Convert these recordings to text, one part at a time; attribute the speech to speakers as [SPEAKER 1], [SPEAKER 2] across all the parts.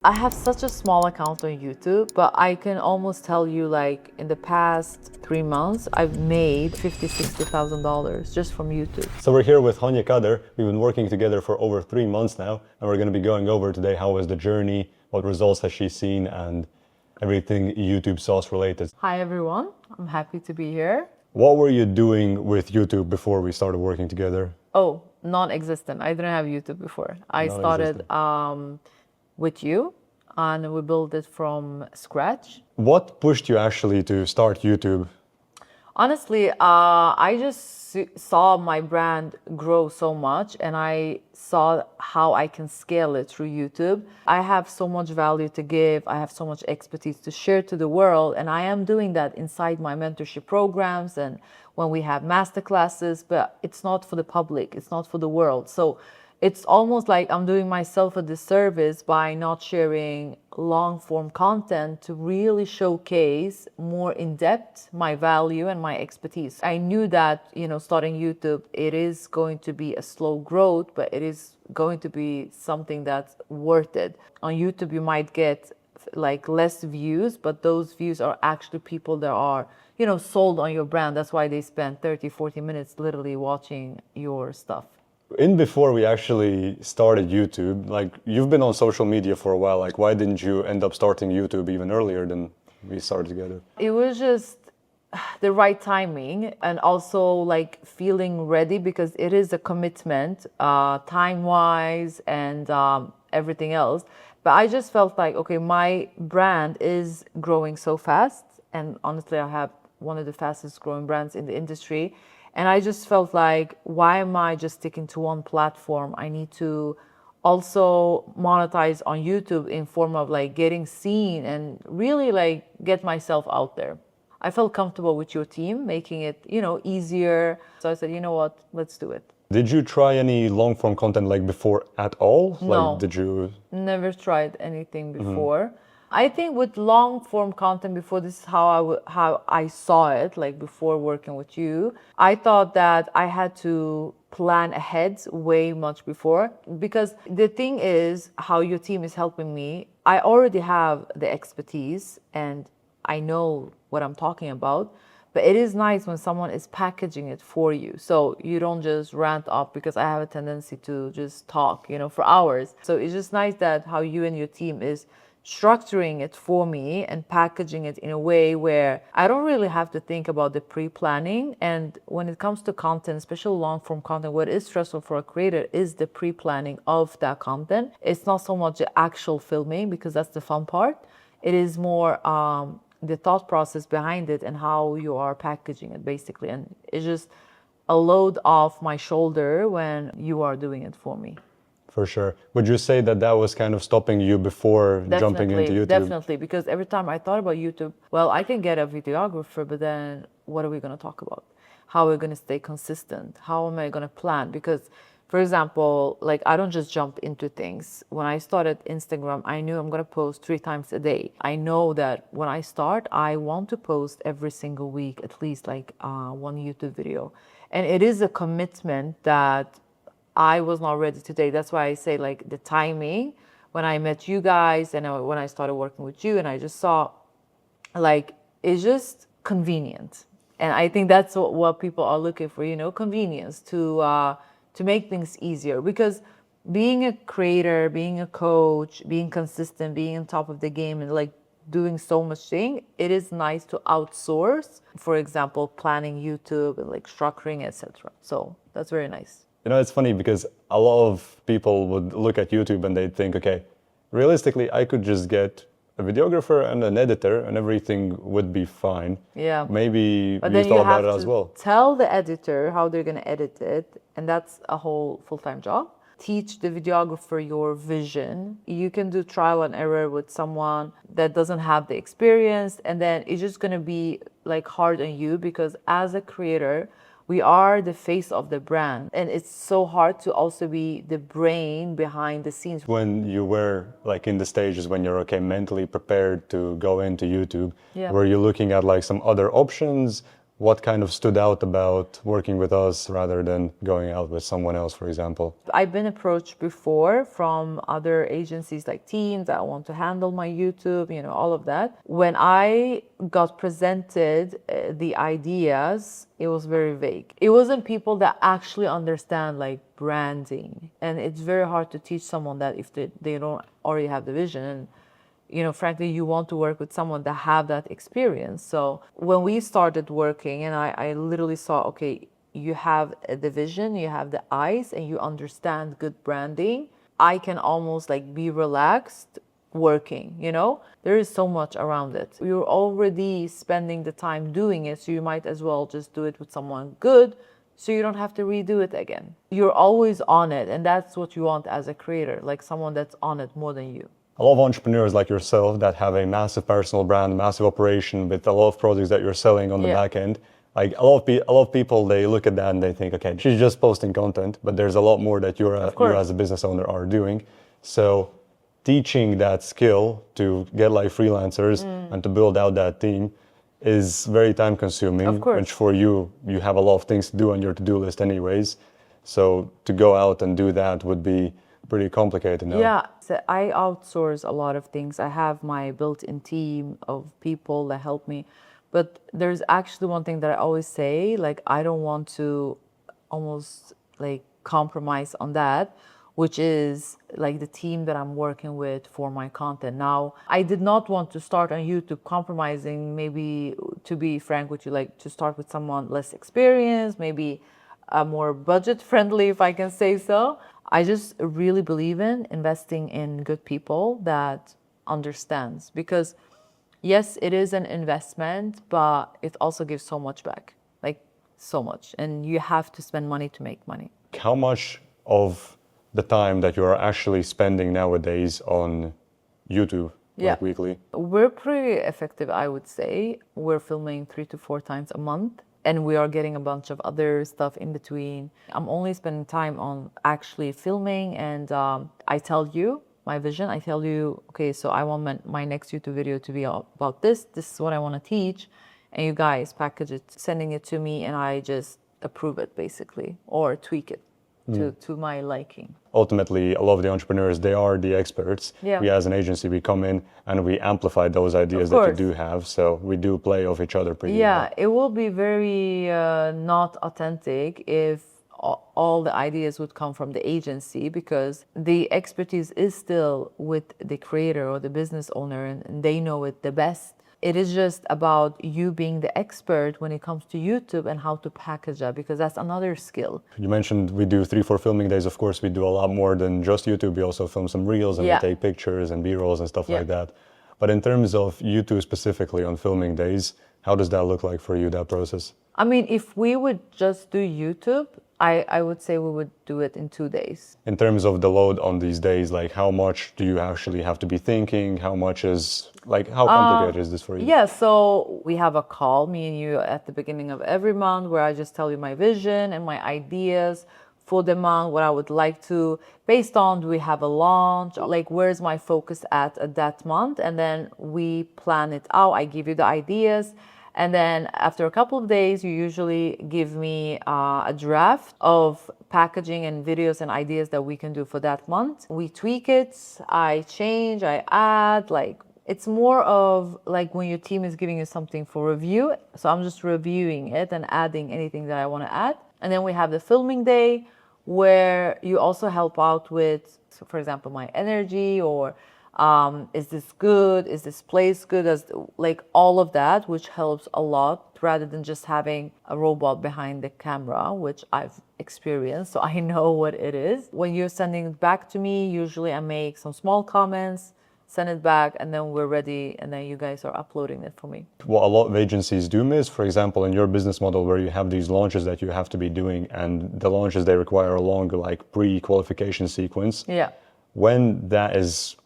[SPEAKER 1] I have such a small account on YouTube, but I can almost tell you, like, in the past 3 months, I've made $50,000-$60,000 just from YouTube.
[SPEAKER 2] So we're here with Honia Kader. We've been working together for over 3 months now, and we're going to be going over today how was the journey, what results has she seen, and everything YouTube sauce related.
[SPEAKER 1] Hi everyone, I'm happy to be here.
[SPEAKER 2] What were you doing with YouTube before we started working together?
[SPEAKER 1] Oh, non-existent. I didn't have YouTube before. I started with you, and we built it from scratch.
[SPEAKER 2] What pushed you actually to start YouTube?
[SPEAKER 1] Honestly, I just saw my brand grow so much, and I saw how I can scale it through YouTube. I have so much value to give. I have so much expertise to share to the world, and I am doing that inside my mentorship programs and when we have masterclasses, but it's not for the public. It's not for the world. So it's almost like I'm doing myself a disservice by not sharing long form content to really showcase more in depth my value and my expertise. I knew that, starting YouTube, it is going to be a slow growth, but it is going to be something that's worth it. On YouTube, you might get like less views, but those views are actually people that are, sold on your brand. That's why they spend 30, 40 minutes literally watching your stuff.
[SPEAKER 2] Before we actually started YouTube, like you've been on social media for a while, like why didn't you end up starting YouTube even earlier than we started together?
[SPEAKER 1] It was just the right timing, and also like feeling ready, because it is a commitment time-wise and everything else. But I just felt like, okay, my brand is growing so fast, and honestly I have one of the fastest growing brands in the industry. And I just felt like, why am I just sticking to one platform? I need to also monetize on YouTube in form of like getting seen and really like get myself out there. I felt comfortable with your team, making it, easier. So I said, you know what, let's do it.
[SPEAKER 2] Did you try any long form content like before at all?
[SPEAKER 1] No,
[SPEAKER 2] like, did you?
[SPEAKER 1] Never tried anything before. I think with long form content before, this is how I saw it, like before working with you. I thought that I had to plan ahead way much before, because the thing is how your team is helping me. I already have the expertise and I know what I'm talking about, but it is nice when someone is packaging it for you. So you don't just rant up, because I have a tendency to just talk, for hours. So it's just nice that how you and your team is structuring it for me and packaging it in a way where I don't really have to think about the pre-planning. And when it comes to content, especially long form content, what is stressful for a creator is the pre-planning of that content. It's not so much the actual filming, because that's the fun part. It is more the thought process behind it and how you are packaging it, basically. And it's just a load off my shoulder when you are doing it for me.
[SPEAKER 2] For sure. Would you say that that was kind of stopping you before jumping into YouTube?
[SPEAKER 1] Definitely, because every time I thought about YouTube, well, I can get a videographer, but then what are we going to talk about? How are we going to stay consistent? How am I going to plan? Because, for example, like I don't just jump into things. When I started Instagram, I knew I'm going to post 3 times a day. I know that when I start, I want to post every single week, at least like one YouTube video. And it is a commitment that I was not ready today. That's why I say like the timing, when I met you guys and when I started working with you, and I just saw like it's just convenient. And I think that's what people are looking for, convenience to make things easier. Because being a creator, being a coach, being consistent, being on top of the game, and like doing so much thing, it is nice to outsource, for example, planning YouTube and like structuring, etc. So that's very nice.
[SPEAKER 2] It's funny because a lot of people would look at YouTube and they'd think, okay, realistically, I could just get a videographer and an editor and everything would be fine.
[SPEAKER 1] Yeah.
[SPEAKER 2] Maybe you
[SPEAKER 1] But then
[SPEAKER 2] thought
[SPEAKER 1] you
[SPEAKER 2] about
[SPEAKER 1] have
[SPEAKER 2] it as well.
[SPEAKER 1] tell the editor how they're going to edit it, and that's a whole full-time job. Teach the videographer your vision. You can do trial and error with someone that doesn't have the experience, and then it's just going to be like hard on you, because as a creator, we are the face of the brand, and it's so hard to also be the brain behind the scenes.
[SPEAKER 2] When you were like in the stages when you're mentally prepared to go into YouTube,
[SPEAKER 1] Yeah.
[SPEAKER 2] were you looking at like some other options? What kind of stood out about working with us rather than going out with someone else, for example?
[SPEAKER 1] I've been approached before from other agencies like teams that want to handle my YouTube, all of that. When I got presented the ideas, it was very vague. It wasn't people that actually understand like branding. And it's very hard to teach someone that if they don't already have the vision. And frankly, you want to work with someone that have that experience. So when we started working, and I literally saw, okay, you have the vision, you have the eyes, and you understand good branding, I can almost like be relaxed working, There is so much around it. You're already spending the time doing it, so you might as well just do it with someone good, so you don't have to redo it again. You're always on it, and that's what you want as a creator, like someone that's on it more than you.
[SPEAKER 2] A lot of entrepreneurs like yourself that have a massive personal brand, massive operation with a lot of products that you're selling on the back end. Like a lot of people, they look at that and they think, okay, she's just posting content, but there's a lot more that you as a business owner are doing. So teaching that skill to get like freelancers and to build out that team is very time consuming, which for you have a lot of things to do on your to-do list anyways. So to go out and do that would be pretty complicated now.
[SPEAKER 1] Yeah, so I outsource a lot of things. I have my built-in team of people that help me. But there's actually one thing that I always say, like I don't want to almost like compromise on that, which is like the team that I'm working with for my content. Now, I did not want to start on YouTube compromising, maybe to be frank with you, like to start with someone less experienced, maybe more budget friendly, if I can say so. I just really believe in investing in good people that understands, because yes, it is an investment, but it also gives so much back, like so much. And you have to spend money to make money.
[SPEAKER 2] How much of the time that you're actually spending nowadays on YouTube, like weekly?
[SPEAKER 1] We're pretty effective, I would say. We're filming 3 to 4 times a month. And we are getting a bunch of other stuff in between. I'm only spending time on actually filming, and I tell you my vision. I tell you, okay, so I want my next YouTube video to be about this. This is what I want to teach. And you guys package it, sending it to me, and I just approve it basically, or tweak it to my liking.
[SPEAKER 2] Ultimately, a lot of the entrepreneurs, they are the experts.
[SPEAKER 1] Yeah.
[SPEAKER 2] We as an agency, we come in and we amplify those ideas that you do have. So we do play off each other pretty well.
[SPEAKER 1] It will be very not authentic if all the ideas would come from the agency, because the expertise is still with the creator or the business owner, and they know it the best. It is just about you being the expert when it comes to YouTube and how to package that, because that's another skill.
[SPEAKER 2] You mentioned we do 3-4 filming days. Of course, we do a lot more than just YouTube. We also film some reels and we take pictures and B-rolls and stuff like that. But in terms of YouTube specifically on filming days, how does that look like for you, that process?
[SPEAKER 1] I mean, if we would just do YouTube, I would say we would do it in 2 days.
[SPEAKER 2] In terms of the load on these days, like how much do you actually have to be thinking? How much is, like, how complicated is this for you?
[SPEAKER 1] Yeah, so we have a call, me and you, at the beginning of every month, where I just tell you my vision and my ideas for the month, what I would like to, based on, do we have a launch, like where's my focus at that month, and then we plan it out. I give you the ideas. And then after a couple of days, you usually give me a draft of packaging and videos and ideas that we can do for that month. We tweak it, I change, I add, like it's more of like when your team is giving you something for review. So I'm just reviewing it and adding anything that I want to add. And then we have the filming day where you also help out with, so for example, my energy, or is this good? Is this place good? Like all of that, which helps a lot, rather than just having a robot behind the camera, which I've experienced, so I know what it is. When you're sending it back to me, usually I make some small comments, send it back, and then we're ready, and then you guys are uploading it for me.
[SPEAKER 2] What a lot of agencies do miss, for example, in your business model where you have these launches that you have to be doing, and the launches, they require a long like pre-qualification sequence.
[SPEAKER 1] Yeah.
[SPEAKER 2] When that is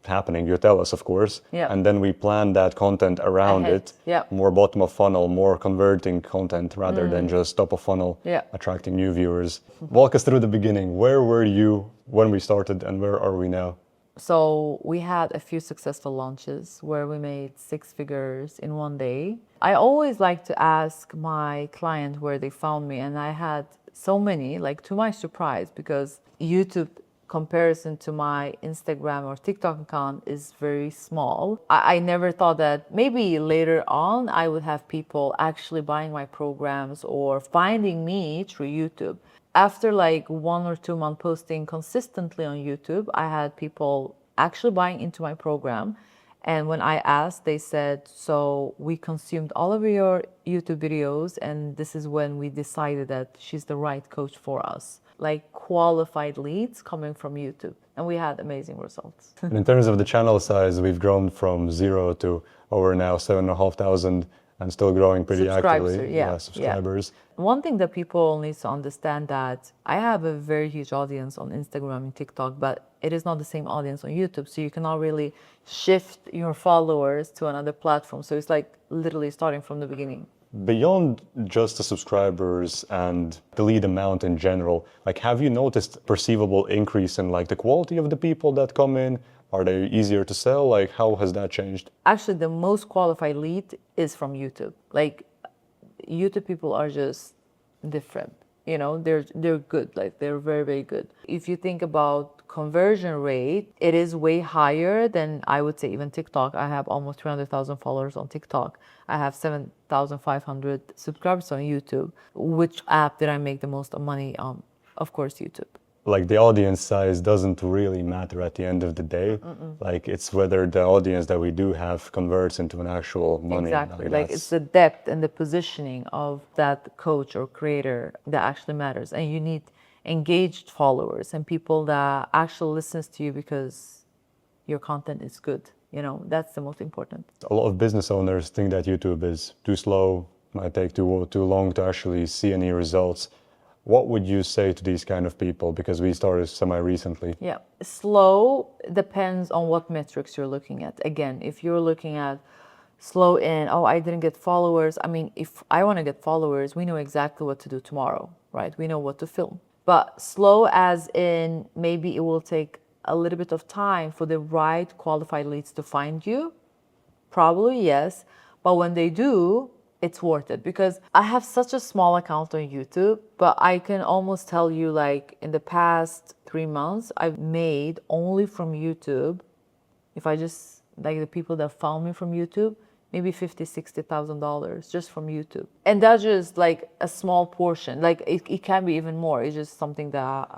[SPEAKER 2] happening, you tell us, of course, and then we plan that content around it, more bottom of funnel, more converting content rather than just top of funnel, attracting new viewers. Walk us through the beginning. Where were you when we started and where are we now?
[SPEAKER 1] So we had a few successful launches where we made 6 figures in one day. I always like to ask my client where they found me, and I had so many, like to my surprise, because YouTube comparison to my Instagram or TikTok account is very small. I never thought that maybe later on I would have people actually buying my programs or finding me through YouTube. After like 1 or 2 months posting consistently on YouTube, I had people actually buying into my program. And when I asked, they said, so we consumed all of your YouTube videos, and this is when we decided that she's the right coach for us. Like qualified leads coming from YouTube. And we had amazing results.
[SPEAKER 2] And in terms of the channel size, we've grown from 0 to over now 7,500 and still growing pretty actively.
[SPEAKER 1] Yeah,
[SPEAKER 2] subscribers.
[SPEAKER 1] Yeah. One thing that people need to understand that I have a very huge audience on Instagram and TikTok, but it is not the same audience on YouTube. So you cannot really shift your followers to another platform. So it's like literally starting from the beginning.
[SPEAKER 2] Beyond just the subscribers and the lead amount in general, like have you noticed perceivable increase in like the quality of the people that come in? Are they easier to sell? Like how has that changed?
[SPEAKER 1] Actually, the most qualified lead is from YouTube. Like YouTube people are just different. You know, they're good. Like they're very, very good. If you think about conversion rate, it is way higher than I would say even TikTok. I have almost 300,000 followers on TikTok. I have 7,500 subscribers on YouTube. Which app did I make the most money on? Of course, YouTube.
[SPEAKER 2] Like the audience size doesn't really matter at the end of the day. Like it's whether the audience that we do have converts into an actual money.
[SPEAKER 1] Exactly. Like it's the depth and the positioning of that coach or creator that actually matters. And you need engaged followers and people that actually listens to you because your content is good. You know, that's the most important.
[SPEAKER 2] A lot of business owners think that YouTube is too slow, might take too long to actually see any results. What would you say to these kind of people? Because we started semi-recently.
[SPEAKER 1] Yeah, slow depends on what metrics you're looking at. Again, if you're looking at slow in, oh, I didn't get followers. I mean, if I want to get followers, we know exactly what to do tomorrow, right? We know what to film. But slow as in maybe it will take a little bit of time for the right qualified leads to find you. Probably, yes. But when they do, it's worth it because I have such a small account on YouTube, but I can almost tell you like in the past 3 months, I've made only from YouTube, if I just like the people that found me from YouTube, maybe $50,000-$60,000 just from YouTube. And that's just like a small portion. Like it can be even more. It's just something that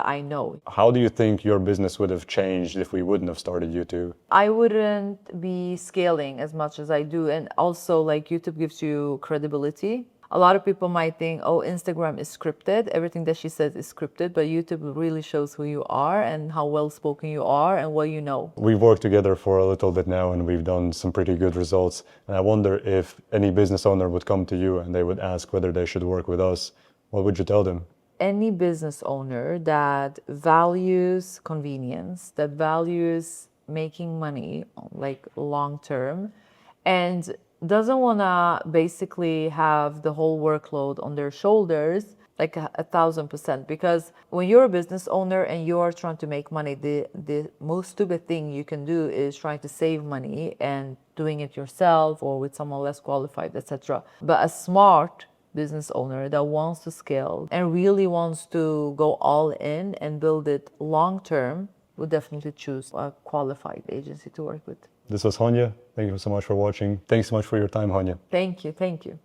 [SPEAKER 1] I know.
[SPEAKER 2] How do you think your business would have changed if we wouldn't have started YouTube?
[SPEAKER 1] I wouldn't be scaling as much as I do. And also like YouTube gives you credibility. A lot of people might think, oh, Instagram is scripted. Everything that she says is scripted, but YouTube really shows who you are and how well-spoken you are and what you know.
[SPEAKER 2] We've worked together for a little bit now and we've done some pretty good results. And I wonder if any business owner would come to you and they would ask whether they should work with us. What would you tell them?
[SPEAKER 1] Any business owner that values convenience, that values making money like long term, and doesn't want to basically have the whole workload on their shoulders, like 1,000%. Because when you're a business owner and you're trying to make money, the most stupid thing you can do is trying to save money and doing it yourself or with someone less qualified, etc. But a smart business owner that wants to scale and really wants to go all in and build it long term would definitely choose a qualified agency to work with.
[SPEAKER 2] This was Honia. Thank you so much for watching. Thanks so much for your time, Honia.
[SPEAKER 1] Thank you. Thank you.